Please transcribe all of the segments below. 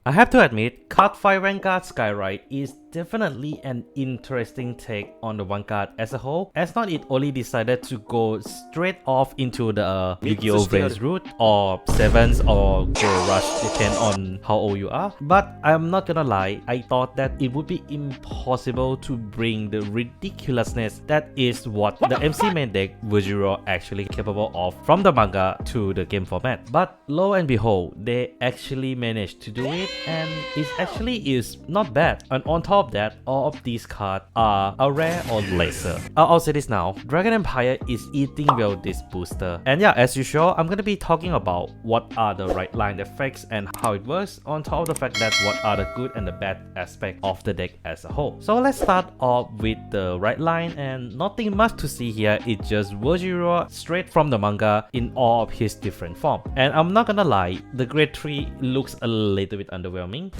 I have to admit, Cardfight Vanguard Skyride is definitely an interesting take on the Vanguard as a whole, as not it only decided to go straight off into the Yu-Gi-Oh! Race route or Sevens or Go Rush, depend on how old you are. But I'm not gonna lie, I thought that it would be impossible to bring the ridiculousness that is what the MC main deck Virgila actually capable of from the manga to the game format. But lo and behold, they actually managed to do it, and it actually is not bad. And on top of that, all of these cards are a rare or lesser. I'll say this now, Dragon Empire is eating well this booster. And yeah, as usual, I'm gonna be talking about what are the right line effects and how it works, on top of the fact that what are the good and the bad aspect of the deck as a whole. So let's start off with the right line, and nothing much to see here, it's just Virgila straight from the manga in all of his different form. And I'm not gonna lie, the grade 3 looks a little bit underwhelming.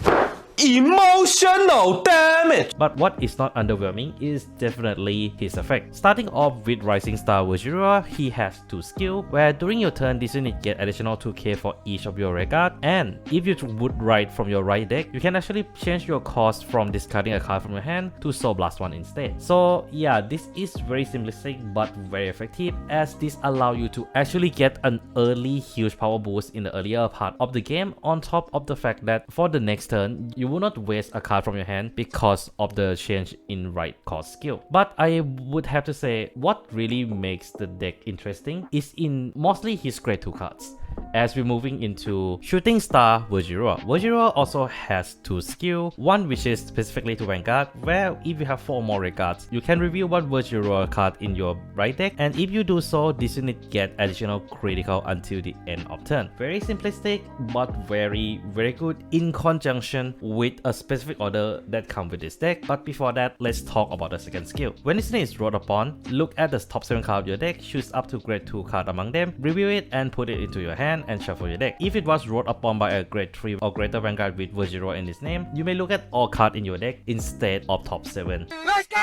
Emotional damage! But what is not underwhelming is definitely his effect. Starting off with Rising Star Virgila, he has 2 skills, where during your turn this unit get additional 2k for each of your record, and if you would write from your right deck, you can actually change your cost from discarding a card from your hand to Soul Blast 1 instead. So yeah, this is very simplistic but very effective, as this allows you to actually get an early huge power boost in the earlier part of the game, on top of the fact that for the next turn, you will not waste a card from your hand because of the change in right cost skill. But I would have to say, what really makes the deck interesting is in mostly his grade 2 cards. As we're moving into Shooting Star Virgila, Virgila also has 2 skills, one which is specifically to Vanguard, where if you have 4 or more regards, you can reveal one Virgila card in your right deck, and if you do so, this unit get additional critical until the end of turn. Very simplistic, but very good in conjunction with a specific order that comes with this deck. But before that, let's talk about the second skill. When this unit is rolled upon, look at the top 7 cards of your deck, choose up to grade 2 card among them, review it and put it into your hand and shuffle your deck. If it was rolled upon by a grade 3 or greater Vanguard with Virgila in its name, you may look at all cards in your deck instead of top 7. Let's go!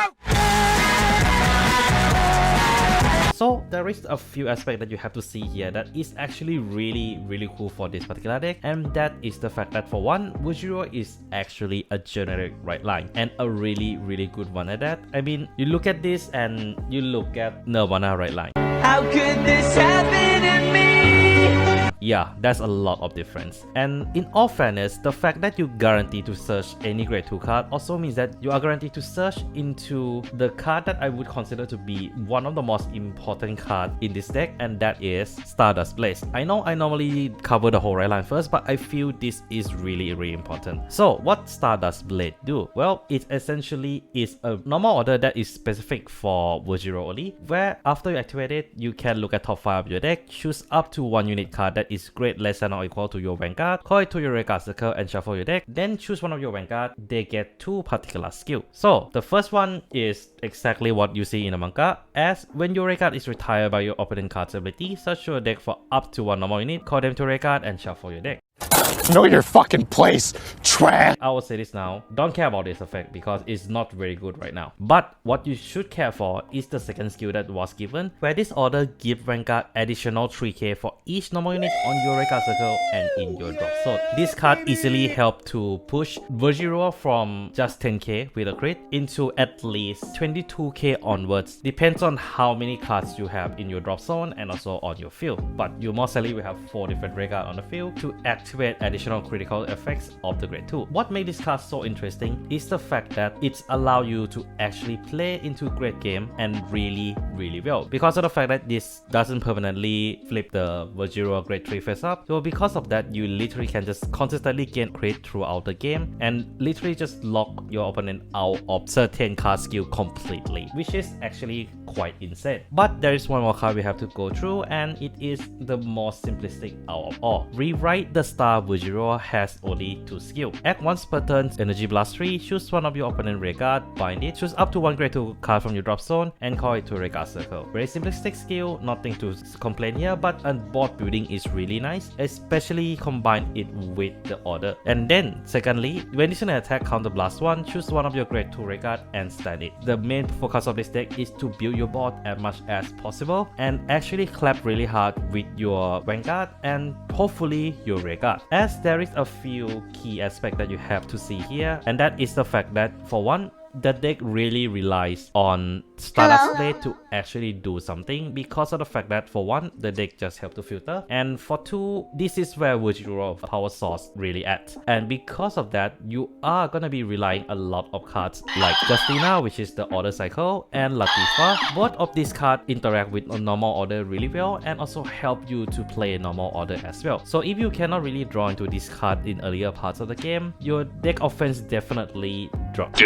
So there is a few aspects that you have to see here that is actually really cool for this particular deck, and that is the fact that for one, Virgila is actually a generic right line, and a really good one at that. I mean, you look at this and you look at Nirvana right line. How could this happen to me? Yeah, that's a lot of difference. And in all fairness, the fact that you guarantee to search any grade 2 card also means that you are guaranteed to search into the card that I would consider to be one of the most important cards in this deck, and that is Stardust Blade. I know I normally cover the whole right line first, but I feel this is really important. So what Stardust Blade do? Well, it essentially is a normal order that is specific for Virgila only, where after you activate it, you can look at top 5 of your deck, choose up to 1 unit card that is grade less than or equal to your Vanguard, call it to your record circle and shuffle your deck, then choose one of your Vanguard. They get 2 particular skills. So the first one is exactly what you see in the manga, as when your record is retired by your opponent card's ability, search your deck for up to 1 normal unit, call them to record and shuffle your deck. Know your fucking place, trash! I will say this now, don't care about this effect because it's not very good right now. But what you should care for is the second skill that was given, where this order gives Vanguard additional 3k for each normal unit on your record circle and in your drop zone. This card easily helped to push Virgila from just 10k with a crit into at least 22k onwards. Depends on how many cards you have in your drop zone and also on your field. But you most likely will have 4 different records on the field to activate additional critical effects of the grade 2. What made this card so interesting is the fact that it's allow you to actually play into great game and really well, because of the fact that this doesn't permanently flip the Virgila grade 3 face up. So because of that, you literally can just consistently gain crit throughout the game and literally just lock your opponent out of certain card skill completely, which is actually quite insane. But there is one more card we have to go through, and it is the most simplistic out of all. Rewrite the Star Virgila has only 2 skills. Act once per turn, Energy Blast 3, choose one of your opponent record, bind it, choose up to 1 grade 2 card from your drop zone and call it to a record circle. Very simplistic skill, nothing to complain here, but board building is really nice, especially combine it with the order. And then secondly, when it's an attack counter blast 1, choose one of your grade 2 record and stand it. The main focus of this deck is to build your board as much as possible and actually clap really hard with your Vanguard and hopefully your record. Vanguard, as there is a few key aspects that you have to see here, and that is the fact that for one, the deck really relies on Stardust Blade to actually do something, because of the fact that for one, the deck just help to filter, and for two, this is where Virgila power source really at, and because of that, you are gonna be relying a lot of cards like Justina, which is the order cycle, and Latifa. Both of these cards interact with a normal order really well and also help you to play normal order as well. So if you cannot really draw into this card in earlier parts of the game, your deck offense definitely drops.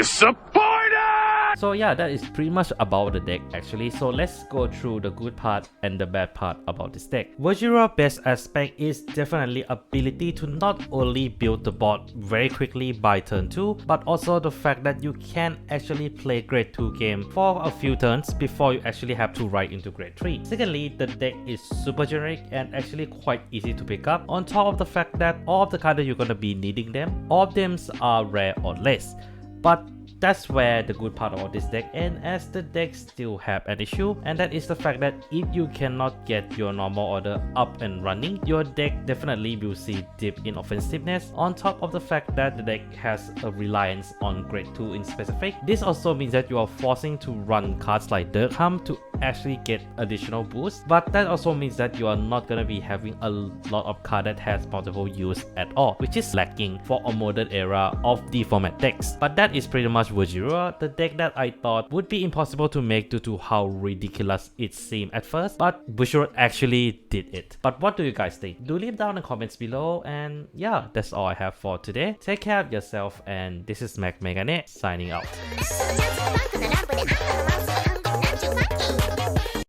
So yeah, that is pretty much about the deck actually. So let's go through the good part and the bad part about this deck. Virgila's best aspect is definitely ability to not only build the board very quickly by turn 2, but also the fact that you can actually play grade 2 game for a few turns before you actually have to ride into grade 3. Secondly, the deck is super generic and actually quite easy to pick up, on top of the fact that all of the cards that you're gonna be needing them, all of them are rare or less. But that's where the good part about this deck ends, as the deck still have an issue, and that is the fact that if you cannot get your normal order up and running, your deck definitely will see dip in offensiveness, on top of the fact that the deck has a reliance on grade 2 in specific. This also means that you are forcing to run cards like Dirkham to actually get additional boost, but that also means that you are not gonna be having a lot of cards that has multiple use at all, which is lacking for a modern era of the format decks. But that is pretty much Virgila, the deck that I thought would be impossible to make due to how ridiculous it seemed at first, but Virgila actually did it. But what do you guys think? Do leave down in the comments below, and yeah, that's all I have for today. Take care of yourself, and this is Manga signing out.